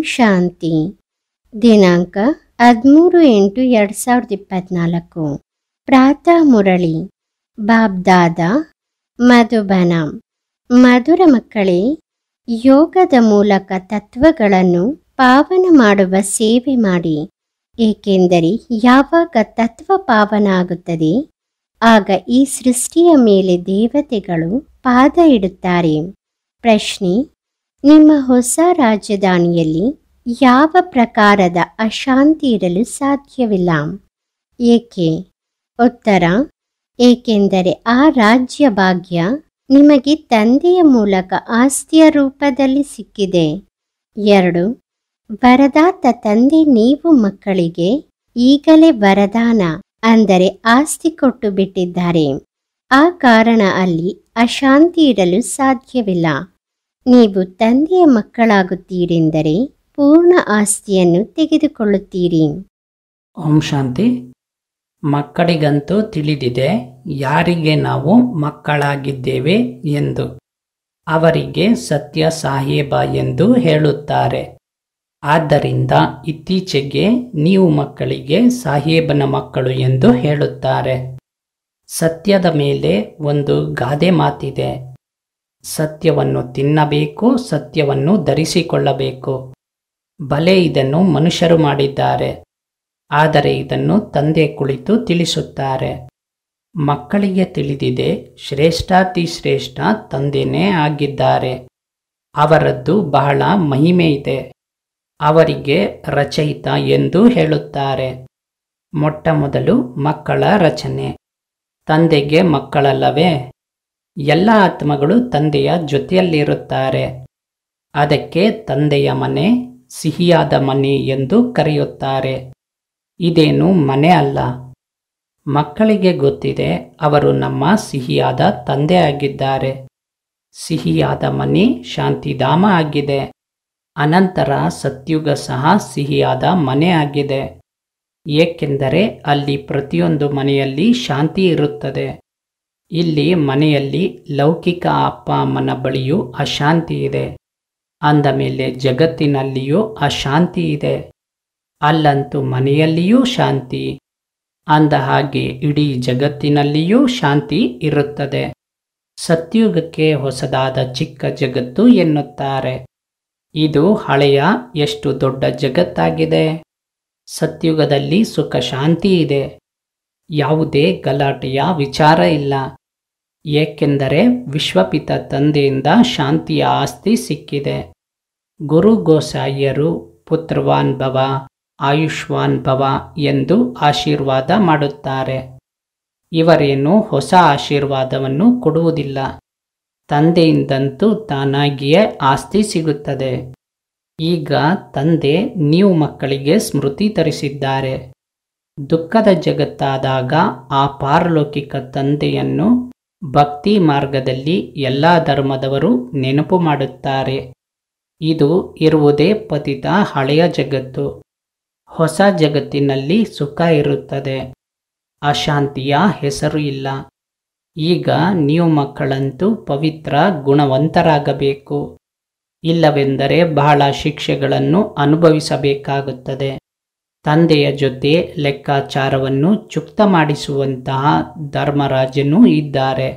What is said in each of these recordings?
ಶಾಂತಿ. ದಿನಾಂಕ 13/8/2024. ಪ್ರಾತಃ ಮುರಳಿ. ಬಾಬ್ದಾದ ಮಧುಬನ. ಮಧುರ ಮಕ್ಕಳೇ, ಯೋಗದ ಮೂಲಕ ತತ್ವಗಳನ್ನು ಪಾವನ ಮಾಡುವ ಸೇವೆ ಮಾಡಿ. ಏಕೆಂದರೆ ಯಾವಾಗ ತತ್ವ ಪಾವನ ಆಗುತ್ತದೆ, ಆಗ ಈ ಸೃಷ್ಟಿಯ ಮೇಲೆ ದೇವತೆಗಳು ಪಾದ ಇಡುತ್ತಾರೆ. ಪ್ರಶ್ನೆ: ನಿಮ್ಮ ಹೊಸ ರಾಜಧಾನಿಯಲ್ಲಿ ಯಾವ ಪ್ರಕಾರದ ಅಶಾಂತಿ ಇರಲು ಸಾಧ್ಯವಿಲ್ಲ? ಏಕೆ? ಉತ್ತರ: ಏಕೆಂದರೆ ಆ ರಾಜ್ಯ ಭಾಗ್ಯ ನಿಮಗೆ ತಂದೆಯ ಮೂಲಕ ಆಸ್ತಿಯ ರೂಪದಲ್ಲಿ ಸಿಕ್ಕಿದೆ. 2. ವರದಾತ ತಂದೆ ನೀವು ಮಕ್ಕಳಿಗೆ ಈಗಲೇ ವರದಾನ ಅಂದರೆ ಆಸ್ತಿ ಕೊಟ್ಟು ಬಿಟ್ಟಿದ್ದಾರೆ. ಆ ಕಾರಣ ಅಲ್ಲಿ ಅಶಾಂತಿ ಇರಲು ಸಾಧ್ಯವಿಲ್ಲ. ನೀವು ತಂದೆಯ ಮಕ್ಕಳಾಗುತ್ತೀರೆಂದರೆ ಪೂರ್ಣ ಆಸ್ತಿಯನ್ನು ತೆಗೆದುಕೊಳ್ಳುತ್ತೀರಿ. ಓಂ ಶಾಂತಿ. ಮಕ್ಕಳಿಗಂತೂ ತಿಳಿದಿದೆ ಯಾರಿಗೆ ನಾವು ಮಕ್ಕಳಾಗಿದ್ದೇವೆ ಎಂದು. ಅವರಿಗೆ ಸತ್ಯ ಸಾಹೇಬ ಎಂದು ಹೇಳುತ್ತಾರೆ. ಆದ್ದರಿಂದ ಇತ್ತೀಚೆಗೆ ನೀವು ಮಕ್ಕಳಿಗೆ ಸಾಹೇಬನ ಮಕ್ಕಳು ಎಂದು ಹೇಳುತ್ತಾರೆ. ಸತ್ಯದ ಮೇಲೆ ಒಂದು ಗಾದೆ ಮಾತಿದೆ: ಸತ್ಯವನ್ನು ತಿನ್ನಬೇಕು, ಸತ್ಯವನ್ನು ಧರಿಸಿಕೊಳ್ಳಬೇಕು. ಬಲೆ ಇದನ್ನು ಮನುಷ್ಯರು ಮಾಡಿದ್ದಾರೆ, ಆದರೆ ಇದನ್ನು ತಂದೆ ಕುಳಿತು ತಿಳಿಸುತ್ತಾರೆ. ಮಕ್ಕಳಿಗೆ ತಿಳಿದಿದೆ ಶ್ರೇಷ್ಠಾತಿ ಶ್ರೇಷ್ಠ ತಂದೆನೇ ಆಗಿದ್ದಾರೆ. ಅವರದ್ದು ಬಹಳ ಮಹಿಮೆ ಇದೆ. ಅವರಿಗೆ ರಚಯಿತ ಎಂದು ಹೇಳುತ್ತಾರೆ. ಮೊಟ್ಟ ಮೊದಲು ಮಕ್ಕಳ ರಚನೆ. ತಂದೆಗೆ ಮಕ್ಕಳಲ್ಲವೇ? ಎಲ್ಲ ಆತ್ಮಗಳು ತಂದೆಯ ಜೊತೆಯಲ್ಲಿರುತ್ತಾರೆ. ಅದಕ್ಕೆ ತಂದೆಯ ಮನೆ ಸಿಹಿಯಾದ ಮನೆ ಎಂದು ಕರೆಯುತ್ತಾರೆ. ಇದೇನು ಮನೆ ಅಲ್ಲ. ಮಕ್ಕಳಿಗೆ ಗೊತ್ತಿದೆ ಅವರು ನಮ್ಮ ಸಿಹಿಯಾದ ತಂದೆ ಆಗಿದ್ದಾರೆ. ಸಿಹಿಯಾದ ಮನೆ ಶಾಂತಿಧಾಮ ಆಗಿದೆ. ಅನಂತರ ಸತ್ಯುಗ ಸಹ ಸಿಹಿಯಾದ ಮನೆ ಆಗಿದೆ. ಏಕೆಂದರೆ ಅಲ್ಲಿ ಪ್ರತಿಯೊಂದು ಮನೆಯಲ್ಲಿ ಶಾಂತಿ ಇರುತ್ತದೆ. ಇಲ್ಲಿ ಮನೆಯಲ್ಲಿ ಲೌಕಿಕ ಅಪ್ಪ ಅಮ್ಮನ ಬಳಿಯೂ ಅಶಾಂತಿ ಇದೆ. ಅಂದ ಮೇಲೆ ಜಗತ್ತಿನಲ್ಲಿಯೂ ಅಶಾಂತಿ ಇದೆ. ಅಲ್ಲಂತೂ ಮನೆಯಲ್ಲಿಯೂ ಶಾಂತಿ. ಅಂದ ಹಾಗೆ ಇಡೀ ಜಗತ್ತಿನಲ್ಲಿಯೂ ಶಾಂತಿ ಇರುತ್ತದೆ. ಸತ್ಯುಗಕ್ಕೆ ಹೊಸದಾದ ಚಿಕ್ಕ ಜಗತ್ತು ಎನ್ನುತ್ತಾರೆ. ಇದು ಹಳೆಯ ಎಷ್ಟು ದೊಡ್ಡ ಜಗತ್ತಾಗಿದೆ. ಸತ್ಯುಗದಲ್ಲಿ ಸುಖ ಶಾಂತಿ ಇದೆ. ಯಾವುದೇ ಗಲಾಟೆಯ ವಿಚಾರ ಇಲ್ಲ. ಏಕೆಂದರೆ ವಿಶ್ವಪಿತ ತಂದೆಯಿಂದ ಶಾಂತಿಯ ಆಸ್ತಿ ಸಿಕ್ಕಿದೆ. ಗುರು ಗೋಸಾಯಿಯರು ಪುತ್ರವಾನ್ ಭವ, ಆಯುಷ್ವಾನ್ ಭವ ಎಂದು ಆಶೀರ್ವಾದ ಮಾಡುತ್ತಾರೆ. ಇವರೇನು ಹೊಸ ಆಶೀರ್ವಾದವನ್ನು ಕೊಡುವುದಿಲ್ಲ. ತಂದೆಯಿಂದಂತೂ ತಾನಾಗಿಯೇ ಆಸ್ತಿ ಸಿಗುತ್ತದೆ. ಈಗ ತಂದೆ ನೀವು ಮಕ್ಕಳಿಗೆ ಸ್ಮೃತಿ ತರಿಸಿದ್ದಾರೆ. ದುಃಖದ ಜಗತ್ತಾದಾಗ ಆ ಪಾರಲೌಕಿಕ ತಂದೆಯನ್ನು ಭಕ್ತಿ ಮಾರ್ಗದಲ್ಲಿ ಎಲ್ಲ ಧರ್ಮದವರು ನೆನಪು ಮಾಡುತ್ತಾರೆ. ಇದು ಇರುವುದೇ ಪತಿತ ಹಳೆಯ ಜಗತ್ತು. ಹೊಸ ಜಗತ್ತಿನಲ್ಲಿ ಸುಖ ಇರುತ್ತದೆ. ಅಶಾಂತಿಯ ಹೆಸರು ಇಲ್ಲ. ಈಗ ನೀವು ಮಕ್ಕಳಂತೂ ಪವಿತ್ರ ಗುಣವಂತರಾಗಬೇಕು. ಇಲ್ಲವೆಂದರೆ ಬಹಳ ಶಿಕ್ಷೆಗಳನ್ನು ಅನುಭವಿಸಬೇಕಾಗುತ್ತದೆ. ತಂದೆಯ ಜೊತೆ ಲೆಕ್ಕಾಚಾರವನ್ನು ಚುಕ್ತ ಮಾಡಿಸುವಂತಹ ಧರ್ಮರಾಜನೂ ಇದ್ದಾರೆ.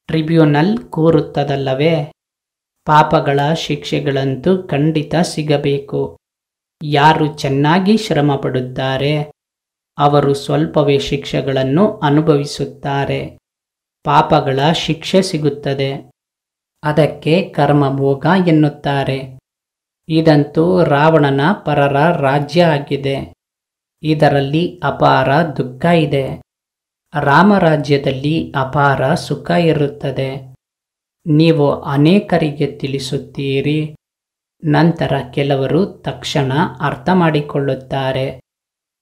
ಟ್ರಿಬ್ಯುನಲ್ ಕೂರುತ್ತದಲ್ಲವೇ? ಪಾಪಗಳ ಶಿಕ್ಷೆಗಳಂತೂ ಖಂಡಿತ ಸಿಗಬೇಕು. ಯಾರು ಚೆನ್ನಾಗಿ ಶ್ರಮ ಪಡುತ್ತಾರೆ ಅವರು ಸ್ವಲ್ಪವೇ ಶಿಕ್ಷೆಗಳನ್ನು ಅನುಭವಿಸುತ್ತಾರೆ. ಪಾಪಗಳ ಶಿಕ್ಷೆ ಸಿಗುತ್ತದೆ. ಅದಕ್ಕೆ ಕರ್ಮಭೋಗ ಎನ್ನುತ್ತಾರೆ. ಇದಂತೂ ರಾವಣನ ಪರರ ರಾಜ್ಯ ಆಗಿದೆ. ಇದರಲ್ಲಿ ಅಪಾರ ದುಃಖ ಇದೆ. ರಾಮರಾಜ್ಯದಲ್ಲಿ ಅಪಾರ ಸುಖ ಇರುತ್ತದೆ. ನೀವು ಅನೇಕರಿಗೆ ತಿಳಿಸುತ್ತೀರಿ. ನಂತರ ಕೆಲವರು ತಕ್ಷಣ ಅರ್ಥ ಮಾಡಿಕೊಳ್ಳುತ್ತಾರೆ,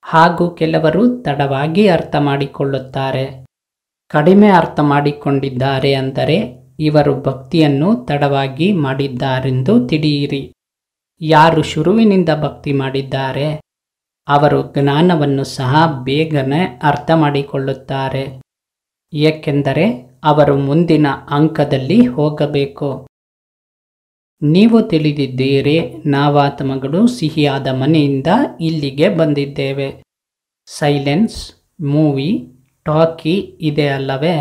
ಹಾಗೂ ಕೆಲವರು ತಡವಾಗಿ ಅರ್ಥ ಮಾಡಿಕೊಳ್ಳುತ್ತಾರೆ. ಕಡಿಮೆ ಅರ್ಥ ಮಾಡಿಕೊಂಡಿದ್ದಾರೆ ಅಂದರೆ ಇವರು ಭಕ್ತಿಯನ್ನು ತಡವಾಗಿ ಮಾಡಿದ್ದಾರೆಂದು ತಿಳಿಯಿರಿ. ಯಾರು ಶುರುವಿನಿಂದ ಭಕ್ತಿ ಮಾಡಿದ್ದಾರೆ ಅವರು ಜ್ಞಾನವನ್ನು ಸಹ ಬೇಗನೆ ಅರ್ಥ ಮಾಡಿಕೊಳ್ಳುತ್ತಾರೆ. ಏಕೆಂದರೆ ಅವರು ಮುಂದಿನ ಅಂಕದಲ್ಲಿ ಹೋಗಬೇಕು. ನೀವು ತಿಳಿದಿದ್ದೀರಿ, ನಾವಾತ್ಮಗಳು ಸಿಹಿಯಾದ ಮನೆಯಿಂದ ಇಲ್ಲಿಗೆ ಬಂದಿದ್ದೇವೆ. ಸೈಲೆನ್ಸ್, ಮೂವಿ, ಟಾಕಿ ಇದೆ ಅಲ್ಲವೇ?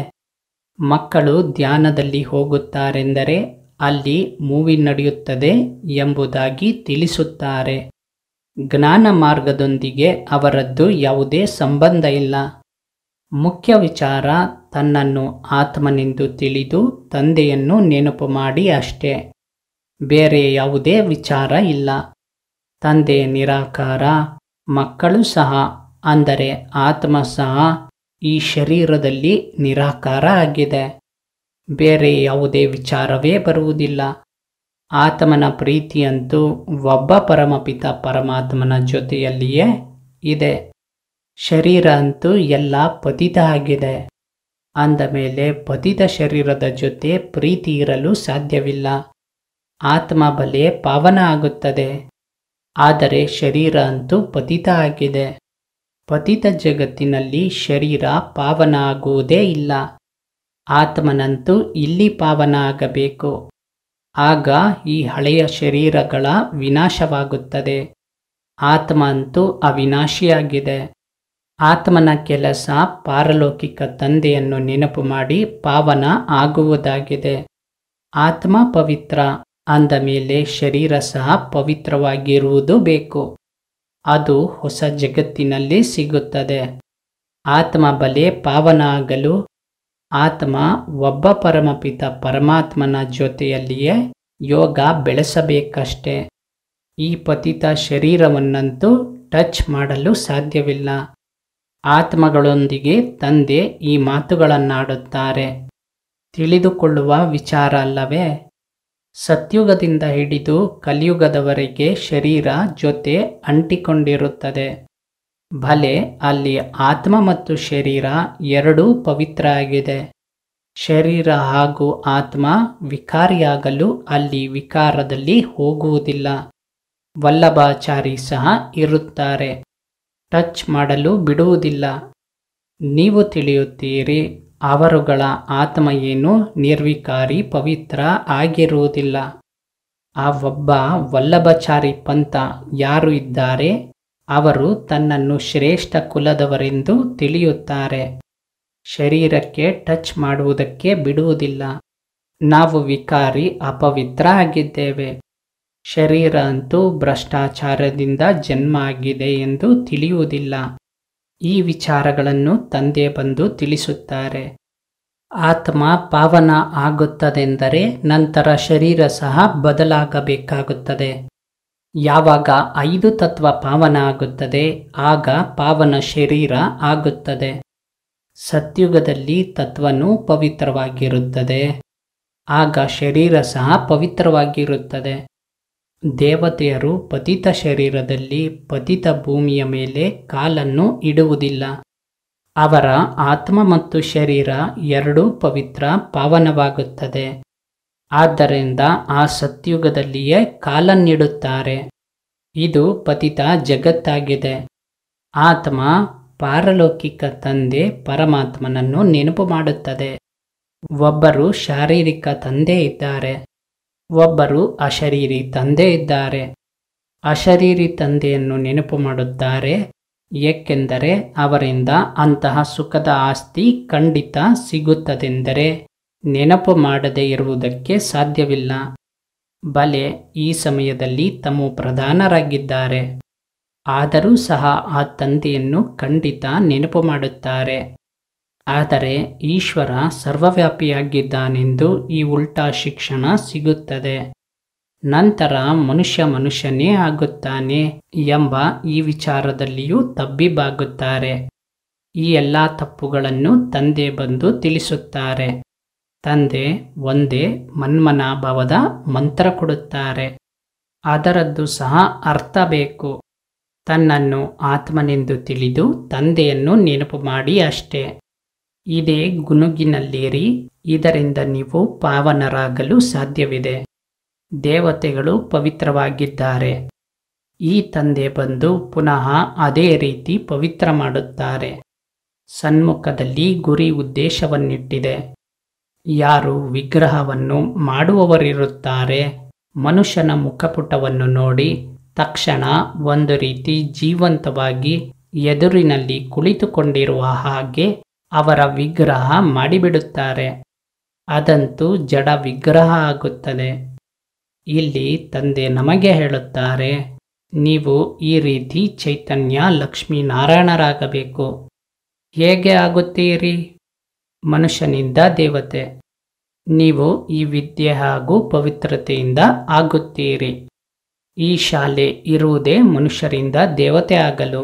ಮಕ್ಕಳು ಧ್ಯಾನದಲ್ಲಿ ಹೋಗುತ್ತಾರೆಂದರೆ ಅಲ್ಲಿ ಮೂವಿ ನಡೆಯುತ್ತದೆ ಎಂಬುದಾಗಿ ತಿಳಿಸುತ್ತಾರೆ. ಜ್ಞಾನ ಮಾರ್ಗದೊಂದಿಗೆ ಅವರದ್ದು ಯಾವುದೇ ಸಂಬಂಧ ಇಲ್ಲ. ಮುಖ್ಯ ವಿಚಾರ ತನ್ನನ್ನು ಆತ್ಮನೆಂದು ತಿಳಿದು ತಂದೆಯನ್ನು ನೆನಪು ಮಾಡಿ ಅಷ್ಟೇ. ಬೇರೆ ಯಾವುದೇ ವಿಚಾರ ಇಲ್ಲ. ತಂದೆ ನಿರಾಕಾರ, ಮಕ್ಕಳು ಸಹ, ಅಂದರೆ ಆತ್ಮ ಸಹ ಈ ಶರೀರದಲ್ಲಿ ನಿರಾಕಾರ ಆಗಿದೆ. ಬೇರೆ ಯಾವುದೇ ವಿಚಾರವೇ ಬರುವುದಿಲ್ಲ. ಆತ್ಮನ ಪ್ರೀತಿಯಂತೂ ಒಬ್ಬ ಪರಮಪಿತ ಪರಮಾತ್ಮನ ಜೊತೆಯಲ್ಲಿಯೇ ಇದೆ. ಶರೀರ ಅಂತೂ ಎಲ್ಲ ಪತಿತ ಆಗಿದೆ. ಅಂದ ಮೇಲೆ ಪತಿತ ಶರೀರದ ಜೊತೆ ಪ್ರೀತಿ ಇರಲು ಸಾಧ್ಯವಿಲ್ಲ. ಆತ್ಮ ಬಲೆ ಪಾವನ ಆಗುತ್ತದೆ, ಆದರೆ ಶರೀರ ಅಂತೂ ಪತಿತ ಆಗಿದೆ. ಪತಿತ ಜಗತ್ತಿನಲ್ಲಿ ಶರೀರ ಪಾವನ ಆಗುವುದೇ ಇಲ್ಲ. ಆತ್ಮನಂತೂ ಇಲ್ಲಿ ಪಾವನ ಆಗಬೇಕು. ಆಗ ಈ ಹಳೆಯ ಶರೀರಗಳ ವಿನಾಶವಾಗುತ್ತದೆ. ಆತ್ಮ ಅಂತೂ ಅವಿನಾಶಿಯಾಗಿದೆ. ಆತ್ಮನ ಕೆಲಸ ಪಾರಲೌಕಿಕ ತಂದೆಯನ್ನು ನೆನಪು ಮಾಡಿ ಪಾವನ ಆಗುವುದಾಗಿದೆ. ಆತ್ಮ ಪವಿತ್ರ ಅಂದ ಮೇಲೆ ಶರೀರ ಸಹ ಪವಿತ್ರವಾಗಿರುವುದು ಬೇಕು. ಅದು ಹೊಸ ಜಗತ್ತಿನಲ್ಲಿ ಸಿಗುತ್ತದೆ. ಆತ್ಮ ಬಲೆ ಪಾವನ ಆಗಲು ಆತ್ಮ ಒಬ್ಬ ಪರಮಪಿತ ಪರಮಾತ್ಮನ ಜೊತೆಯಲ್ಲಿಯೇ ಯೋಗ ಬೆಳೆಸಬೇಕಷ್ಟೇ. ಈ ಪತಿತ ಶರೀರವನ್ನಂತೂ ಟಚ್ ಮಾಡಲು ಸಾಧ್ಯವಿಲ್ಲ. ಆತ್ಮಗಳೊಂದಿಗೆ ತಂದೆ ಈ ಮಾತುಗಳನ್ನಾಡುತ್ತಾರೆ. ತಿಳಿದುಕೊಳ್ಳುವ ವಿಚಾರ ಅಲ್ಲವೇ? ಸತ್ಯುಗದಿಂದ ಹಿಡಿದು ಕಲಿಯುಗದವರೆಗೆ ಶರೀರ ಜೊತೆ ಅಂಟಿಕೊಂಡಿರುತ್ತದೆ. ಭಲೆ ಅಲ್ಲಿ ಆತ್ಮ ಮತ್ತು ಶರೀರ ಎರಡೂ ಪವಿತ್ರ ಆಗಿದೆ. ಶರೀರ ಹಾಗೂ ಆತ್ಮ ವಿಕಾರಿಯಾಗಲು ಅಲ್ಲಿ ವಿಕಾರದಲ್ಲಿ ಹೋಗುವುದಿಲ್ಲ. ವಲ್ಲಭಾಚಾರಿ ಸಹ ಇರುತ್ತಾರೆ, ಟಚ್ ಮಾಡಲು ಬಿಡುವುದಿಲ್ಲ. ನೀವು ತಿಳಿಯುತ್ತೀರಿ, ಅವರುಗಳ ಆತ್ಮ ಏನು ನಿರ್ವಿಕಾರಿ ಪವಿತ್ರ ಆಗಿರುವುದಿಲ್ಲ. ಆ ಒಬ್ಬ ವಲ್ಲಭಾಚಾರಿ ಪಂಥ ಯಾರು ಇದ್ದಾರೆ, ಅವರು ತನ್ನನ್ನು ಶ್ರೇಷ್ಠ ಕುಲದವರೆಂದು ತಿಳಿಯುತ್ತಾರೆ. ಶರೀರಕ್ಕೆ ಟಚ್ ಮಾಡುವುದಕ್ಕೆ ಬಿಡುವುದಿಲ್ಲ. ನಾವು ವಿಕಾರಿ ಅಪವಿತ್ರ ಆಗಿದ್ದೇವೆ. ಶರೀರ ಅಂತೂ ಭ್ರಷ್ಟಾಚಾರದಿಂದ ಜನ್ಮ ಆಗಿದೆ ಎಂದು ತಿಳಿಯುವುದಿಲ್ಲ. ಈ ವಿಚಾರಗಳನ್ನು ತಂದೆ ಬಂದು ತಿಳಿಸುತ್ತಾರೆ. ಆತ್ಮ ಪಾವನ ಆಗುತ್ತದೆಂದರೆ ನಂತರ ಶರೀರ ಸಹ ಬದಲಾಗಬೇಕಾಗುತ್ತದೆ. ಯಾವಾಗ 5 ತತ್ವ ಪಾವನ ಆಗುತ್ತದೆ, ಆಗ ಪಾವನ ಶರೀರ ಆಗುತ್ತದೆ. ಸತ್ಯುಗದಲ್ಲಿ ತತ್ವನೂ ಪವಿತ್ರವಾಗಿರುತ್ತದೆ, ಆಗ ಶರೀರ ಸಹ ಪವಿತ್ರವಾಗಿರುತ್ತದೆ. ದೇವತೆಯರು ಪತಿತ ಶರೀರದಲ್ಲಿ ಪತಿತ ಭೂಮಿಯ ಮೇಲೆ ಕಾಲನ್ನು ಇಡುವುದಿಲ್ಲ. ಅವರ ಆತ್ಮ ಮತ್ತು ಶರೀರ ಎರಡೂ ಪವಿತ್ರ ಪಾವನವಾಗುತ್ತದೆ. ಆದ್ದರಿಂದ ಆ ಸತ್ಯುಗದಲ್ಲಿಯೇ ಕಾಲನ್ನಿಡುತ್ತಾರೆ. ಇದು ಪತಿತ ಜಗತ್ತಾಗಿದೆ. ಆತ್ಮ ಪಾರಲೌಕಿಕ ತಂದೆ ಪರಮಾತ್ಮನನ್ನು ನೆನಪು ಮಾಡುತ್ತದೆ. ಒಬ್ಬರು ಶಾರೀರಿಕ ತಂದೆ ಇದ್ದಾರೆ, ಒಬ್ಬರು ಅಶರೀರಿ ತಂದೆ ಇದ್ದಾರೆ. ಅಶರೀರಿ ತಂದೆಯನ್ನು ನೆನಪು ಮಾಡುತ್ತಾರೆ, ಏಕೆಂದರೆ ಅವರಿಂದ ಅಂತಹ ಸುಖದ ಆಸ್ತಿ ಖಂಡಿತ ಸಿಗುತ್ತದೆಂದರೆ ನೆನಪು ಮಾಡದೇ ಇರುವುದಕ್ಕೆ ಸಾಧ್ಯವಿಲ್ಲ. ಬಲೆ ಈ ಸಮಯದಲ್ಲಿ ತಮ್ಮ ಪ್ರಧಾನರಾಗಿದ್ದಾರೆ, ಆದರೂ ಸಹ ಆ ತಂದೆಯನ್ನು ಖಂಡಿತ ನೆನಪು ಮಾಡುತ್ತಾರೆ. ಆದರೆ ಈಶ್ವರ ಸರ್ವವ್ಯಾಪಿಯಾಗಿದ್ದಾನೆಂದು ಈ ಉಲ್ಟಾ ಶಿಕ್ಷಣ ಸಿಗುತ್ತದೆ. ನಂತರ ಮನುಷ್ಯನೇ ಆಗುತ್ತಾನೆ ಎಂಬ ಈ ವಿಚಾರದಲ್ಲಿಯೂ ತಬ್ಬಿಬ್ಬಾಗುತ್ತಾರೆ. ಈ ಎಲ್ಲ ತಪ್ಪುಗಳನ್ನು ತಂದೆ ಬಂದು ತಿಳಿಸುತ್ತಾರೆ. ತಂದೆ ಒಂದೇ ಮನ್ಮನಾಭವದ ಮಂತ್ರ ಕೊಡುತ್ತಾರೆ. ಅದರದ್ದು ಸಹ ಅರ್ಥ ಬೇಕು. ತನ್ನನ್ನು ಆತ್ಮನೆಂದು ತಿಳಿದು ತಂದೆಯನ್ನು ನೆನಪು ಮಾಡಿ ಅಷ್ಟೇ. ಇದೇ ಗುನುಗಿನಲ್ಲಿರಿ, ಇದರಿಂದ ನೀವು ಪಾವನರಾಗಲು ಸಾಧ್ಯವಿದೆ. ದೇವತೆಗಳು ಪವಿತ್ರವಾಗಿದ್ದಾರೆ. ಈ ತಂದೆ ಬಂದು ಪುನಃ ಅದೇ ರೀತಿ ಪವಿತ್ರ ಮಾಡುತ್ತಾರೆ. ಸನ್ಮುಖದಲ್ಲಿ ಗುರಿ ಉದ್ದೇಶವನ್ನಿಟ್ಟಿದೆ. ಯಾರು ವಿಗ್ರಹವನ್ನು ಮಾಡುವವರಿರುತ್ತಾರೆ, ಮನುಷ್ಯನ ಮುಖಪುಟವನ್ನು ನೋಡಿ ತಕ್ಷಣ ಒಂದು ರೀತಿ ಜೀವಂತವಾಗಿ ಎದುರಿನಲ್ಲಿ ಕುಳಿತುಕೊಂಡಿರುವ ಹಾಗೆ ಅವರ ವಿಗ್ರಹ ಮಾಡಿಬಿಡುತ್ತಾರೆ. ಅದಂತೂ ಜಡ ವಿಗ್ರಹ ಆಗುತ್ತದೆ. ಇಲ್ಲಿ ತಂದೆ ನಮಗೆ ಹೇಳುತ್ತಾರೆ, ನೀವು ಈ ರೀತಿ ಚೈತನ್ಯ ಲಕ್ಷ್ಮೀನಾರಾಯಣರಾಗಬೇಕು. ಹೇಗೆ ಆಗುತ್ತೀರಿ? ಮನುಷ್ಯನಿಂದ ದೇವತೆ. ನೀವು ಈ ವಿದ್ಯೆ ಹಾಗೂ ಪವಿತ್ರತೆಯಿಂದ ಆಗುತ್ತೀರಿ. ಈ ಶಾಲೆ ಇರುವುದೇ ಮನುಷ್ಯರಿಂದ ದೇವತೆ ಆಗಲು.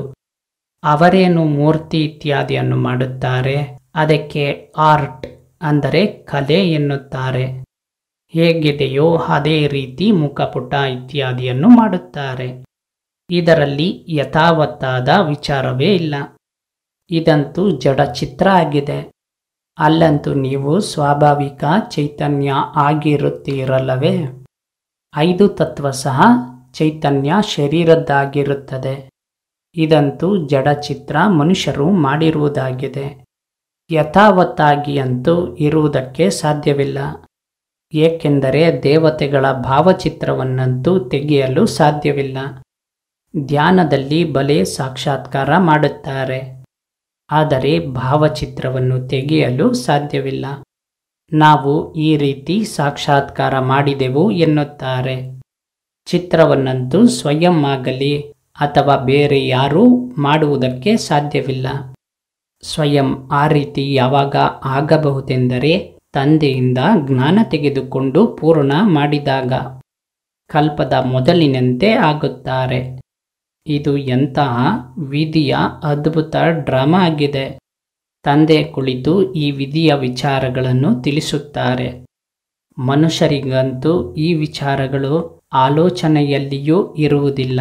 ಅವರೇನು ಮೂರ್ತಿ ಇತ್ಯಾದಿಯನ್ನು ಮಾಡುತ್ತಾರೆ, ಅದಕ್ಕೆ ಆರ್ಟ್ ಅಂದರೆ ಕಲೆ ಎನ್ನುತ್ತಾರೆ. ಹೇಗಿದೆಯೋ ಅದೇ ರೀತಿ ಮುಖಪುಟ ಇತ್ಯಾದಿಯನ್ನು ಮಾಡುತ್ತಾರೆ. ಇದರಲ್ಲಿ ಯಥಾವತ್ತಾದ ವಿಚಾರವೇ ಇಲ್ಲ. ಇದಂತೂ ಜಡ ಚಿತ್ರ ಆಗಿದೆ. ಅಲ್ಲಂತೂ ನೀವು ಸ್ವಾಭಾವಿಕ ಚೈತನ್ಯ ಆಗಿರುತ್ತೀರಲ್ಲವೇ? 5 ತತ್ವ ಸಹ ಚೈತನ್ಯ ಶರೀರದ್ದಾಗಿರುತ್ತದೆ. ಇದಂತೂ ಜಡ ಚಿತ್ರ ಮನುಷ್ಯರು ಮಾಡಿರುವುದಾಗಿದೆ. ಯಥಾವತ್ತಾಗಿ ಅಂತೂ ಇರುವುದಕ್ಕೆ ಸಾಧ್ಯವಿಲ್ಲ. ಏಕೆಂದರೆ ದೇವತೆಗಳ ಭಾವಚಿತ್ರವನ್ನಂತೂ ತೆಗೆಯಲು ಸಾಧ್ಯವಿಲ್ಲ. ಧ್ಯಾನದಲ್ಲಿ ಬಲೆ ಸಾಕ್ಷಾತ್ಕಾರ ಮಾಡುತ್ತಾರೆ, ಆದರೆ ಭಾವಚಿತ್ರವನ್ನು ತೆಗೆಯಲು ಸಾಧ್ಯವಿಲ್ಲ. ನಾವು ಈ ರೀತಿ ಸಾಕ್ಷಾತ್ಕಾರ ಮಾಡಿದೆವು ಎನ್ನುತ್ತಾರೆ. ಚಿತ್ರವನ್ನಂತೂ ಸ್ವಯಂ ಆಗಲಿ ಅಥವಾ ಬೇರೆ ಯಾರೂ ಮಾಡುವುದಕ್ಕೆ ಸಾಧ್ಯವಿಲ್ಲ. ಸ್ವಯಂ ಆ ರೀತಿ ಯಾವಾಗ ಆಗಬಹುದೆಂದರೆ ತಂದೆಯಿಂದ ಜ್ಞಾನ ತೆಗೆದುಕೊಂಡು ಪೂರ್ಣ ಮಾಡಿದಾಗ. ಕಲ್ಪದ ಮೊದಲಿನಂತೆ ಆಗುತ್ತಾರೆ. ಇದು ಎಂತಹ ವಿಧಿಯ ಅದ್ಭುತ ಡ್ರಾಮಾ ಆಗಿದೆ. ತಂದೆ ಕುಳಿತು ಈ ವಿಧಿಯ ವಿಚಾರಗಳನ್ನು ತಿಳಿಸುತ್ತಾರೆ. ಮನುಷ್ಯರಿಗಂತೂ ಈ ವಿಚಾರಗಳು ಆಲೋಚನೆಯಲ್ಲಿಯೂ ಇರುವುದಿಲ್ಲ.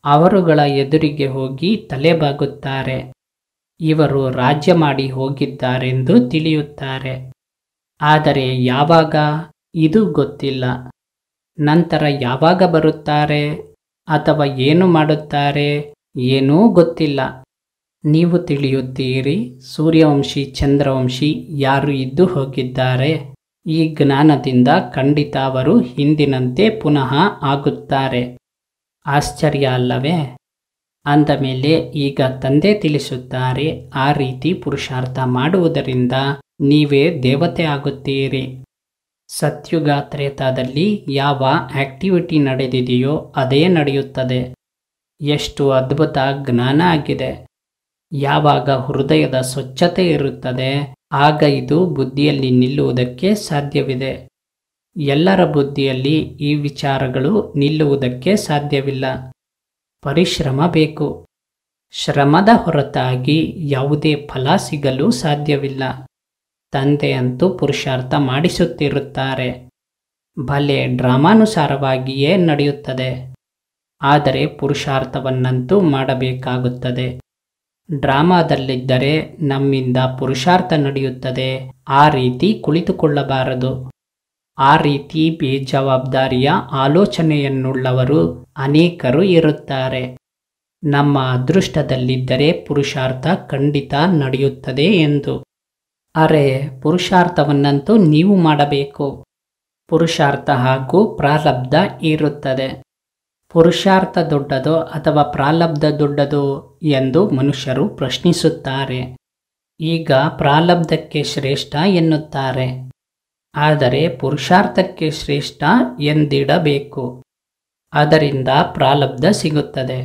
ಅವರುಗಳ ಎದುರಿಗೆ ಹೋಗಿ ತಲೆಬಾಗುತ್ತಾರೆ. ಇವರು ರಾಜ್ಯ ಮಾಡಿ ಹೋಗಿದ್ದಾರೆಂದು ತಿಳಿಯುತ್ತಾರೆ. ಆದರೆ ಯಾವಾಗ ಇದು ಗೊತ್ತಿಲ್ಲ. ನಂತರ ಯಾವಾಗ ಬರುತ್ತಾರೆ ಅಥವಾ ಏನು ಮಾಡುತ್ತಾರೆ ಏನೂ ಗೊತ್ತಿಲ್ಲ. ನೀವು ತಿಳಿಯುತ್ತೀರಿ, ಸೂರ್ಯವಂಶಿ ಚಂದ್ರವಂಶಿ ಯಾರು ಇದ್ದು ಹೋಗಿದ್ದಾರೆ. ಈ ಜ್ಞಾನದಿಂದ ಖಂಡಿತ ಅವರು ಹಿಂದಿನಂತೆ ಪುನಃ ಆಗುತ್ತಾರೆ. ಆಶ್ಚರ್ಯ ಅಲ್ಲವೇ? ಅಂದ ಮೇಲೆ ಈಗ ತಂದೆ ತಿಳಿಸುತ್ತಾರೆ, ಆ ರೀತಿ ಪುರುಷಾರ್ಥ ಮಾಡುವುದರಿಂದ ನೀವೇ ದೇವತೆ ಆಗುತ್ತೀರಿ. ಸತ್ಯುಗ ತ್ರೇತಾದಲ್ಲಿ ಯಾವ ಆಕ್ಟಿವಿಟಿ ನಡೆದಿದೆಯೋ ಅದೇ ನಡೆಯುತ್ತದೆ. ಎಷ್ಟು ಅದ್ಭುತ ಜ್ಞಾನ ಆಗಿದೆ. ಯಾವಾಗ ಹೃದಯದ ಸ್ವಚ್ಛತೆ ಇರುತ್ತದೆ ಆಗ ಇದು ಬುದ್ಧಿಯಲ್ಲಿ ನಿಲ್ಲುವುದಕ್ಕೆ ಸಾಧ್ಯವಿದೆ. ಎಲ್ಲರ ಬುದ್ಧಿಯಲ್ಲಿ ಈ ವಿಚಾರಗಳು ನಿಲ್ಲುವುದಕ್ಕೆ ಸಾಧ್ಯವಿಲ್ಲ. ಪರಿಶ್ರಮ ಬೇಕು. ಶ್ರಮದ ಹೊರತಾಗಿ ಯಾವುದೇ ಫಲ ಸಿಗಲು ಸಾಧ್ಯವಿಲ್ಲ. ತಂದೆಯಂತೂ ಪುರುಷಾರ್ಥ ಮಾಡಿಸುತ್ತಿರುತ್ತಾರೆ. ಭಲೆ ಡ್ರಾಮಾನುಸಾರವಾಗಿಯೇ ನಡೆಯುತ್ತದೆ. ಆದರೆ ಪುರುಷಾರ್ಥವನ್ನಂತೂ ಮಾಡಬೇಕಾಗುತ್ತದೆ. ಡ್ರಾಮಾದಲ್ಲಿದ್ದರೆ ನಮ್ಮಿಂದ ಪುರುಷಾರ್ಥ ನಡೆಯುತ್ತದೆ, ಆ ರೀತಿ ಕುಳಿತುಕೊಳ್ಳಬಾರದು. ಆ ರೀತಿ ಬೇಜವಾಬ್ದಾರಿಯ ಆಲೋಚನೆಯನ್ನುಳ್ಳವರು ಅನೇಕರು ಇರುತ್ತಾರೆ. ನಮ್ಮ ಅದೃಷ್ಟದಲ್ಲಿದ್ದರೆ ಪುರುಷಾರ್ಥ ಖಂಡಿತ ನಡೆಯುತ್ತದೆ ಎಂದು. ಅರೆ, ಪುರುಷಾರ್ಥವನ್ನಂತೂ ನೀವು ಮಾಡಬೇಕು. ಪುರುಷಾರ್ಥ ಹಾಗೂ ಪ್ರಾರಬ್ಧ ಇರುತ್ತದೆ. ಪುರುಷಾರ್ಥ ದೊಡ್ಡದೋ ಅಥವಾ ಪ್ರಾರಬ್ಧ ದೊಡ್ಡದೋ ಎಂದು ಮನುಷ್ಯರು ಪ್ರಶ್ನಿಸುತ್ತಾರೆ. ಈಗ ಪ್ರಾರಬ್ಧಕ್ಕೆ ಶ್ರೇಷ್ಠ ಎನ್ನುತ್ತಾರೆ. ಆದರೆ ಪುರುಷಾರ್ಥಕ್ಕೆ ಶ್ರೇಷ್ಠ ಎಂದಿಡಬೇಕು. ಅದರಿಂದ ಪ್ರಾರಬ್ಧ ಸಿಗುತ್ತದೆ.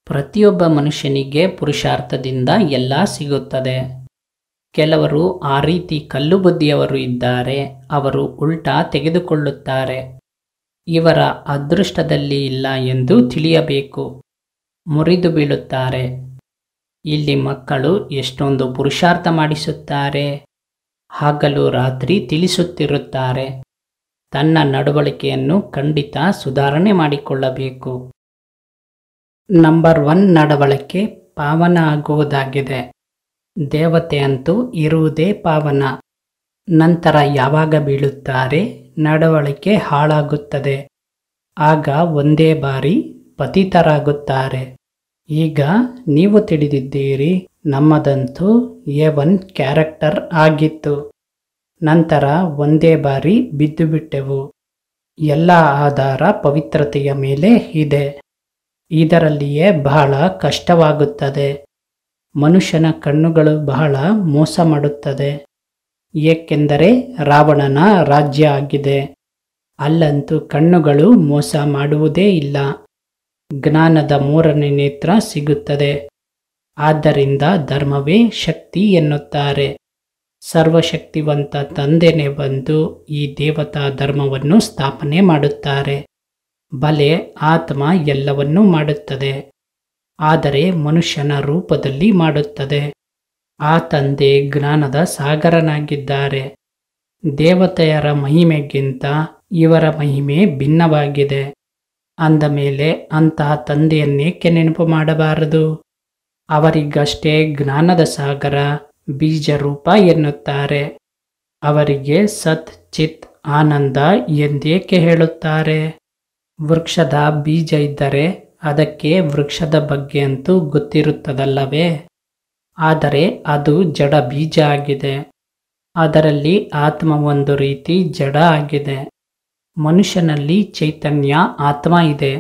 ಪ್ರತಿಯೊಬ್ಬ ಮನುಷ್ಯನಿಗೆ ಪುರುಷಾರ್ಥದಿಂದ ಎಲ್ಲ ಸಿಗುತ್ತದೆ. ಕೆಲವರು ಆ ರೀತಿ ಕಲ್ಲು ಬುದ್ಧಿಯವರು ಇದ್ದಾರೆ. ಅವರು ಉಲ್ಟಾ ತೆಗೆದುಕೊಳ್ಳುತ್ತಾರೆ. ಇವರ ಅದೃಷ್ಟದಲ್ಲಿ ಇಲ್ಲ ಎಂದು ತಿಳಿಯಬೇಕು. ಮುರಿದು ಬೀಳುತ್ತಾರೆ. ಇಲ್ಲಿ ಮಕ್ಕಳು ಎಷ್ಟೊಂದು ಪುರುಷಾರ್ಥ ಮಾಡಿಸುತ್ತಾರೆ. ಹಗಲು ರಾತ್ರಿ ತಿಳಿಸುತ್ತಿರುತ್ತಾರೆ. ತನ್ನ ನಡವಳಿಕೆಯನ್ನು ಖಂಡಿತ ಸುಧಾರಣೆ ಮಾಡಿಕೊಳ್ಳಬೇಕು. ನಂಬರ್ 1 ನಡವಳಿಕೆ ಪಾವನ ಆಗುವುದಾಗಿದೆ. ದೇವತೆ ಅಂತೂ ಇರುವುದೇ ಪಾವನ. ನಂತರ ಯಾವಾಗ ಬೀಳುತ್ತಾರೆ, ನಡವಳಿಕೆ ಹಾಳಾಗುತ್ತದೆ. ಆಗ ಒಂದೇ ಬಾರಿ ಪತಿತರಾಗುತ್ತಾರೆ. ಈಗ ನೀವು ತಿಳಿದಿದ್ದೀರಿ, ನಮ್ಮದಂತೂ A1 ಕ್ಯಾರೆಕ್ಟರ್ ಆಗಿತ್ತು. ನಂತರ ಒಂದೇ ಬಾರಿ ಬಿದ್ದು ಬಿಟ್ಟೆವು. ಎಲ್ಲ ಆಧಾರ ಪವಿತ್ರತೆಯ ಮೇಲೆ ಇದೆ. ಇದರಲ್ಲಿಯೇ ಬಹಳ ಕಷ್ಟವಾಗುತ್ತದೆ. ಮನುಷ್ಯನ ಕಣ್ಣುಗಳು ಬಹಳ ಮೋಸ ಮಾಡುತ್ತದೆ, ಏಕೆಂದರೆ ರಾವಣನ ರಾಜ್ಯ ಆಗಿದೆ. ಅಲ್ಲಂತೂ ಕಣ್ಣುಗಳು ಮೋಸ ಮಾಡುವುದೇ ಇಲ್ಲ. ಜ್ಞಾನದ ಮೂರನೇ ನೇತ್ರ ಸಿಗುತ್ತದೆ. ಆದ್ದರಿಂದ ಧರ್ಮವೇ ಶಕ್ತಿ ಎನ್ನುತ್ತಾರೆ. ಸರ್ವಶಕ್ತಿವಂತ ತಂದೆನೇ ಬಂದು ಈ ದೇವತಾ ಧರ್ಮವನ್ನು ಸ್ಥಾಪನೆ ಮಾಡುತ್ತಾರೆ. ಬಲೆ ಆತ್ಮ ಎಲ್ಲವನ್ನೂ ಮಾಡುತ್ತದೆ, ಆದರೆ ಮನುಷ್ಯನ ರೂಪದಲ್ಲಿ ಮಾಡುತ್ತದೆ. ಆ ತಂದೆ ಜ್ಞಾನದ ಸಾಗರನಾಗಿದ್ದಾರೆ. ದೇವತೆಯರ ಮಹಿಮೆಗಿಂತ ಇವರ ಮಹಿಮೆ ಭಿನ್ನವಾಗಿದೆ. ಅಂದ ಮೇಲೆ ಅಂತಹ ತಂದೆಯನ್ನೇಕೆ ನೆನಪು ಮಾಡಬಾರದು? ಅವರಿಗಷ್ಟೇ ಜ್ಞಾನದ ಸಾಗರ, ಬೀಜ ರೂಪ ಎನ್ನುತ್ತಾರೆ. ಅವರಿಗೆ ಸತ್ ಚಿತ್ ಆನಂದ ಎಂದೇಕೆ ಹೇಳುತ್ತಾರೆ? ವೃಕ್ಷದ ಬೀಜ ಇದ್ದರೆ ಅದಕ್ಕೆ ವೃಕ್ಷದ ಬಗ್ಗೆ ಅಂತೂ ಗೊತ್ತಿರುತ್ತದಲ್ಲವೇ? ಆದರೆ ಅದು ಜಡ ಬೀಜ ಆಗಿದೆ. ಅದರಲ್ಲಿ ಆತ್ಮ ಒಂದು ರೀತಿ ಜಡ ಆಗಿದೆ. ಮನುಷ್ಯನಲ್ಲಿ ಚೈತನ್ಯ ಆತ್ಮ ಇದೆ.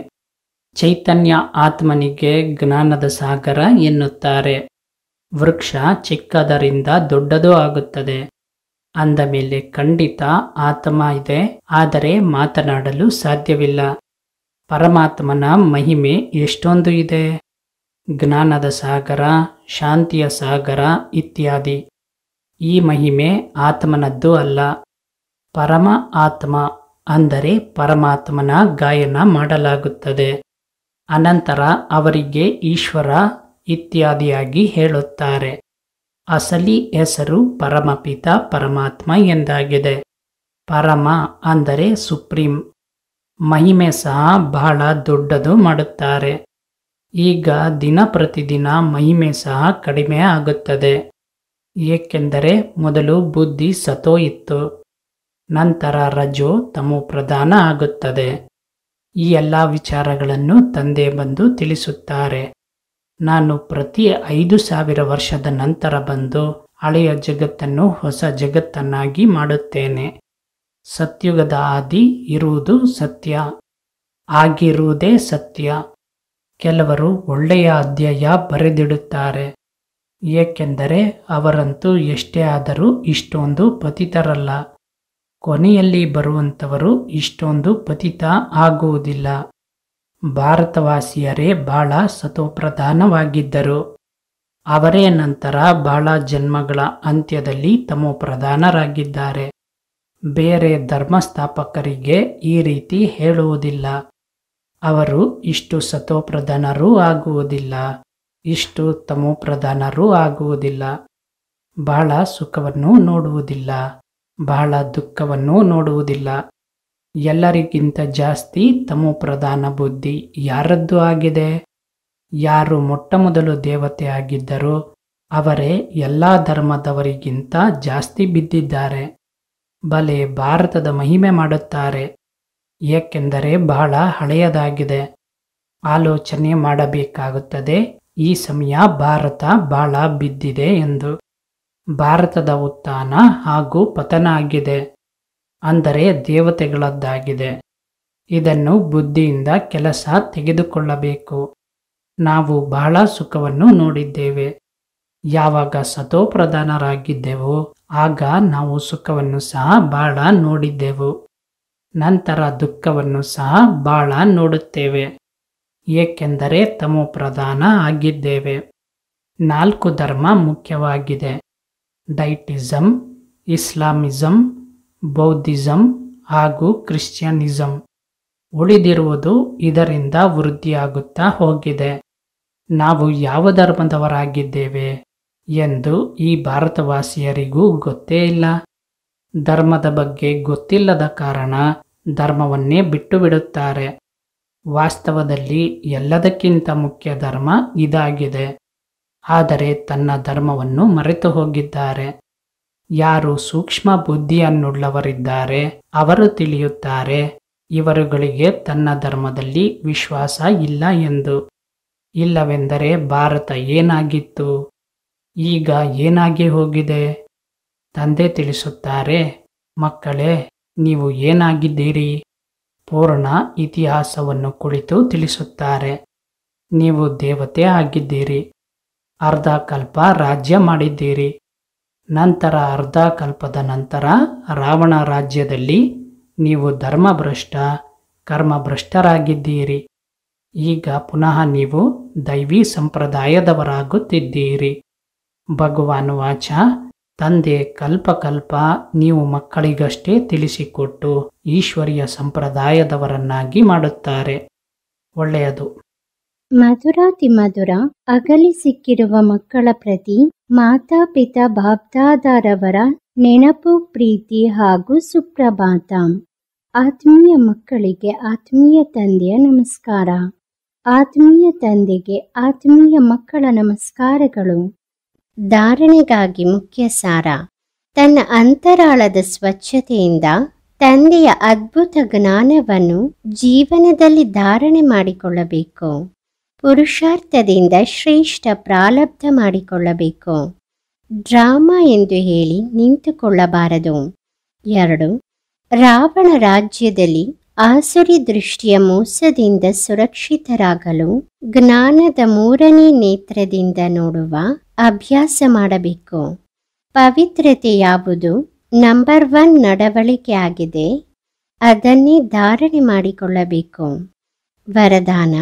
ಚೈತನ್ಯ ಆತ್ಮನಿಗೆ ಜ್ಞಾನದ ಸಾಗರ ಎನ್ನುತ್ತಾರೆ. ವೃಕ್ಷ ಚಿಕ್ಕದರಿಂದ ದೊಡ್ಡದು ಆಗುತ್ತದೆ. ಅಂದ ಮೇಲೆ ಖಂಡಿತ ಆತ್ಮ ಇದೆ, ಆದರೆ ಮಾತನಾಡಲು ಸಾಧ್ಯವಿಲ್ಲ. ಪರಮಾತ್ಮನ ಮಹಿಮೆ ಎಷ್ಟೊಂದು ಇದೆ. ಜ್ಞಾನದ ಸಾಗರ, ಶಾಂತಿಯ ಸಾಗರ ಇತ್ಯಾದಿ. ಈ ಮಹಿಮೆ ಆತ್ಮನದ್ದು ಅಲ್ಲ. ಪರಮ ಆತ್ಮ ಅಂದರೆ ಪರಮಾತ್ಮನ ಗಾಯನ ಮಾಡಲಾಗುತ್ತದೆ. ಅನಂತರ ಅವರಿಗೆ ಈಶ್ವರ ಇತ್ಯಾದಿಯಾಗಿ ಹೇಳುತ್ತಾರೆ. ಅಸಲಿ ಹೆಸರು ಪರಮಪಿತ ಪರಮಾತ್ಮ ಎಂದಾಗಿದೆ. ಪರಮ ಅಂದರೆ ಸುಪ್ರೀಂ. ಮಹಿಮೆ ಸಹ ಬಹಳ ದೊಡ್ಡದು ಮಾಡುತ್ತಾರೆ. ಈಗ ದಿನ ಪ್ರತಿದಿನ ಮಹಿಮೆ ಸಹ ಕಡಿಮೆ ಆಗುತ್ತದೆ. ಏಕೆಂದರೆ ಮೊದಲು ಬುದ್ಧಿ ಸತೋ ಇತ್ತು, ನಂತರ ರಜೋ ತಮೋ ಪ್ರಧಾನ ಆಗುತ್ತದೆ. ಈ ಎಲ್ಲ ವಿಚಾರಗಳನ್ನು ತಂದೆ ಬಂದು ತಿಳಿಸುತ್ತಾರೆ. ನಾನು ಪ್ರತಿ 5000 ವರ್ಷದ ನಂತರ ಬಂದು ಹಳೆಯ ಜಗತ್ತನ್ನು ಹೊಸ ಜಗತ್ತನ್ನಾಗಿ ಮಾಡುತ್ತೇನೆ. ಸತ್ಯುಗದ ಆದಿ ಇರುವುದು ಸತ್ಯ, ಆಗಿರುವುದೇ ಸತ್ಯ. ಕೆಲವರು ಒಳ್ಳೆಯ ಅಧ್ಯಾಯ ಬರೆದಿಡುತ್ತಾರೆ, ಏಕೆಂದರೆ ಅವರಂತೂ ಎಷ್ಟೇ ಆದರೂ ಇಷ್ಟೊಂದು ಪತಿತರಲ್ಲ. ಕೊನೆಯಲ್ಲಿ ಬರುವಂಥವರು ಇಷ್ಟೊಂದು ಪತಿತ ಆಗುವುದಿಲ್ಲ. ಭಾರತವಾಸಿಯರೇ ಬಹಳ ಸತೋಪ್ರಧಾನವಾಗಿದ್ದರು. ಅವರೇ ನಂತರ ಬಹಳ ಜನ್ಮಗಳ ಅಂತ್ಯದಲ್ಲಿ ತಮೋಪ್ರಧಾನರಾಗಿದ್ದಾರೆ. ಬೇರೆ ಧರ್ಮಸ್ಥಾಪಕರಿಗೆ ಈ ರೀತಿ ಹೇಳುವುದಿಲ್ಲ. ಅವರು ಇಷ್ಟು ಸತೋಪ್ರಧಾನರೂ ಆಗುವುದಿಲ್ಲ, ಇಷ್ಟು ತಮೋಪ್ರಧಾನರೂ ಆಗುವುದಿಲ್ಲ. ಬಹಳ ಸುಖವನ್ನು ನೋಡುವುದಿಲ್ಲ, ಬಹಳ ದುಃಖವನ್ನು ನೋಡುವುದಿಲ್ಲ. ಎಲ್ಲರಿಗಿಂತ ಜಾಸ್ತಿ ತಮೋಪ್ರಧಾನ ಬುದ್ಧಿ ಯಾರದ್ದು ಆಗಿದೆ? ಯಾರು ಮೊಟ್ಟಮೊದಲು ದೇವತೆ ಆಗಿದ್ದರೋ ಅವರೇ ಎಲ್ಲ ಧರ್ಮದವರಿಗಿಂತ ಜಾಸ್ತಿ ಬಿದ್ದಿದ್ದಾರೆ. ಬಲೆ ಭಾರತದ ಮಹಿಮೆ ಮಾಡುತ್ತಾರೆ, ಏಕೆಂದರೆ ಬಹಳ ಹಳೆಯದಾಗಿದೆ. ಆಲೋಚನೆ ಮಾಡಬೇಕಾಗುತ್ತದೆ, ಈ ಸಮಯ ಭಾರತ ಬಹಳ ಬಿದ್ದಿದೆ ಎಂದು. ಭಾರತದ ಉತ್ಥಾನ ಹಾಗೂ ಪತನ ಆಗಿದೆ, ಅಂದರೆ ದೇವತೆಗಳದ್ದಾಗಿದೆ. ಇದನ್ನು ಬುದ್ಧಿಯಿಂದ ಕೆಲಸ ತೆಗೆದುಕೊಳ್ಳಬೇಕು. ನಾವು ಬಹಳ ಸುಖವನ್ನು ನೋಡಿದ್ದೇವೆ. ಯಾವಾಗ ಸತೋಪ್ರಧಾನರಾಗಿದ್ದೆವೋ ಆಗ ನಾವು ಸುಖವನ್ನು ಸಹ ಬಹಳ ನೋಡಿದ್ದೆವು. ನಂತರ ದುಃಖವನ್ನು ಸಹ ಬಹಳ ನೋಡುತ್ತೇವೆ, ಏಕೆಂದರೆ ತಮೋಪ್ರಧಾನ ಆಗಿದ್ದೇವೆ. 4 ಧರ್ಮ ಮುಖ್ಯವಾಗಿದೆ: ಡೈಟಿಸಮ್, ಇಸ್ಲಾಮಿಸಮ್, ಬೌದ್ಧಿಸಮ್ ಹಾಗೂ ಕ್ರಿಶ್ಚಿಯನಿಸಮ್. ಉಳಿದಿರುವುದು ಇದರಿಂದ ವೃದ್ಧಿಯಾಗುತ್ತಾ ಹೋಗಿದೆ. ನಾವು ಯಾವ ಧರ್ಮದವರಾಗಿದ್ದೇವೆ ಎಂದು ಈ ಭಾರತವಾಸಿಯರಿಗೂ ಗೊತ್ತೇ ಇಲ್ಲ. ಧರ್ಮದ ಬಗ್ಗೆ ಗೊತ್ತಿಲ್ಲದ ಕಾರಣ ಧರ್ಮವನ್ನೇ ಬಿಟ್ಟು ಬಿಡುತ್ತಾರೆ. ವಾಸ್ತವದಲ್ಲಿ ಎಲ್ಲದಕ್ಕಿಂತ ಮುಖ್ಯ ಧರ್ಮ ಇದಾಗಿದೆ, ಆದರೆ ತನ್ನ ಧರ್ಮವನ್ನು ಮರೆತು ಹೋಗಿದ್ದಾರೆ. ಯಾರು ಸೂಕ್ಷ್ಮ ಬುದ್ಧಿಯನ್ನುಳ್ಳವರಿದ್ದಾರೆ ಅವರು ತಿಳಿಯುತ್ತಾರೆ, ಇವರುಗಳಿಗೆ ತನ್ನ ಧರ್ಮದಲ್ಲಿ ವಿಶ್ವಾಸ ಇಲ್ಲ ಎಂದು. ಇಲ್ಲವೆಂದರೆ ಭಾರತ ಏನಾಗಿತ್ತು, ಈಗ ಏನಾಗಿ ಹೋಗಿದೆ? ತಂದೆ ತಿಳಿಸುತ್ತಾರೆ, ಮಕ್ಕಳೇ, ನೀವು ಏನಾಗಿದ್ದೀರಿ? ಪೂರ್ಣ ಇತಿಹಾಸವನ್ನು ಕುಳಿತು ತಿಳಿಸುತ್ತಾರೆ. ನೀವು ದೇವತೆ ಆಗಿದ್ದೀರಿ, ಅರ್ಧ ಕಲ್ಪ ರಾಜ್ಯ ಮಾಡಿದ್ದೀರಿ, ನಂತರ ಅರ್ಧ ಕಲ್ಪದ ನಂತರ ರಾವಣ ರಾಜ್ಯದಲ್ಲಿ ನೀವು ಧರ್ಮಭ್ರಷ್ಟ ಕರ್ಮಭ್ರಷ್ಟರಾಗಿದ್ದೀರಿ. ಈಗ ಪುನಃ ನೀವು ದೈವಿ ಸಂಪ್ರದಾಯದವರಾಗುತ್ತಿದ್ದೀರಿ. ಭಗವಾನ್ ವಾಚ, ತಂದೆ ಕಲ್ಪ ನೀವು ಮಕ್ಕಳಿಗಷ್ಟೇ ತಿಳಿಸಿಕೊಟ್ಟು ಈಶ್ವರಿಯ ಸಂಪ್ರದಾಯದವರನ್ನಾಗಿ ಮಾಡುತ್ತಾರೆ. ಒಳ್ಳೆಯದು. ಮಧುರಾತಿ ಮಧುರ ಅಗಲಿ ಸಿಕ್ಕಿರುವ ಮಕ್ಕಳ ಪ್ರತಿ ಮಾತಾಪಿತಾ ಬಾಬ್ದಾದಾರವರ ನೆನಪು, ಪ್ರೀತಿ ಹಾಗೂ ಸುಪ್ರಭಾತ. ಆತ್ಮೀಯ ಮಕ್ಕಳಿಗೆ ಆತ್ಮೀಯ ತಂದೆಯ ನಮಸ್ಕಾರ. ಆತ್ಮೀಯ ತಂದೆಗೆ ಆತ್ಮೀಯ ಮಕ್ಕಳ ನಮಸ್ಕಾರಗಳು. ಧಾರಣೆಗಾಗಿ ಮುಖ್ಯ ಸಾರ. ತನ್ನ ಅಂತರಾಳದ ಸ್ವಚ್ಛತೆಯಿಂದ ತಂದೆಯ ಅದ್ಭುತ ಜ್ಞಾನವನ್ನು ಜೀವನದಲ್ಲಿ ಧಾರಣೆ ಮಾಡಿಕೊಳ್ಳಬೇಕು. ಪುರುಷಾರ್ಥದಿಂದ ಶ್ರೇಷ್ಠ ಪ್ರಾರಬ್ಧ ಮಾಡಿಕೊಳ್ಳಬೇಕು. ಡ್ರಾಮಾ ಎಂದು ಹೇಳಿ ನಿಂತುಕೊಳ್ಳಬಾರದು. 2. ರಾವಣ ರಾಜ್ಯದಲ್ಲಿ ಆಸುರಿ ದೃಷ್ಟಿಯ ಮೋಸದಿಂದ ಸುರಕ್ಷಿತರಾಗಲು ಜ್ಞಾನದ 3ನೇ ನೇತ್ರದಿಂದ ನೋಡುವ ಅಭ್ಯಾಸ ಮಾಡಬೇಕು. ಪವಿತ್ರತೆ ಯಾವುದು ನಂಬರ್ 1 ನಡವಳಿಕೆ ಆಗಿದೆ, ಅದನ್ನೇ ಧಾರಣೆ ಮಾಡಿಕೊಳ್ಳಬೇಕು. ವರದಾನ: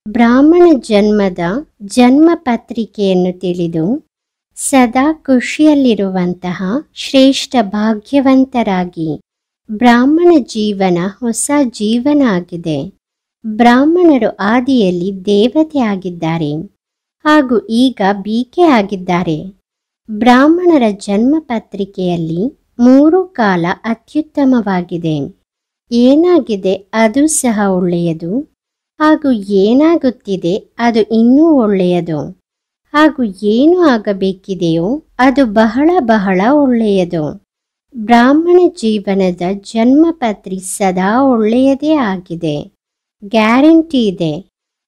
ಬ್ರಾಹ್ಮಣ ಜನ್ಮದ ಜನ್ಮ ಪತ್ರಿಕೆಯನ್ನು ತಿಳಿದು ಸದಾ ಖುಷಿಯಲ್ಲಿರುವಂತಹ ಶ್ರೇಷ್ಠ ಭಾಗ್ಯವಂತರಾಗಿ. ಬ್ರಾಹ್ಮಣ ಜೀವನ ಹೊಸ ಜೀವನ ಆಗಿದೆ. ಬ್ರಾಹ್ಮಣರು ಆದಿಯಲ್ಲಿ ದೇವತೆ ಆಗಿದ್ದಾರೆ ಹಾಗೂ ಈಗ ಬೀಕೆ ಆಗಿದ್ದಾರೆ. ಬ್ರಾಹ್ಮಣರ ಜನ್ಮ ಪತ್ರಿಕೆಯಲ್ಲಿ 3 ಕಾಲ ಅತ್ಯುತ್ತಮವಾಗಿದೆ. ಏನಾಗಿದೆ ಅದು ಸಹ ಒಳ್ಳೆಯದು, ಹಾಗೂ ಏನಾಗುತ್ತಿದೆ ಅದು ಇನ್ನೂ ಒಳ್ಳೆಯದು, ಹಾಗೂ ಏನು ಆಗಬೇಕಿದೆಯೋ ಅದು ಬಹಳ ಬಹಳ ಒಳ್ಳೆಯದು. ಬ್ರಾಹ್ಮಣ ಜೀವನದ ಜನ್ಮಪತ್ರಿ ಸದಾ ಒಳ್ಳೆಯದೇ ಆಗಿದೆ. ಗ್ಯಾರಂಟಿ ಇದೆ.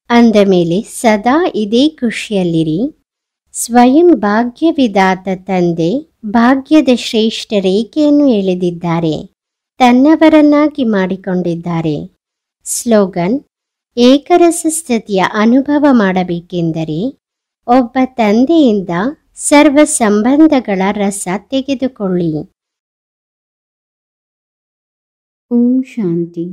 ಅಂದ ಮೇಲೆ ಸದಾ ಇದೇ ಖುಷಿಯಲ್ಲಿರಿ. ಸ್ವಯಂ ಭಾಗ್ಯವಿದಾತ ತಂದೆ ಭಾಗ್ಯದ ಶ್ರೇಷ್ಠ ರೇಖೆಯನ್ನು ಎಳೆದಿದ್ದಾರೆ, ತನ್ನವರನ್ನಾಗಿ ಮಾಡಿಕೊಂಡಿದ್ದಾರೆ. ಸ್ಲೋಗನ್: ಏಕರಸ ಸ್ಥಿತಿಯ ಅನುಭವ ಮಾಡಬೇಕೆಂದರೆ ಒಬ್ಬ ತಂದೆಯಿಂದ ಸರ್ವ ಸಂಬಂಧಗಳ ರಸ ತೆಗೆದುಕೊಳ್ಳಿ. ಓಂ ಶಾಂತಿ.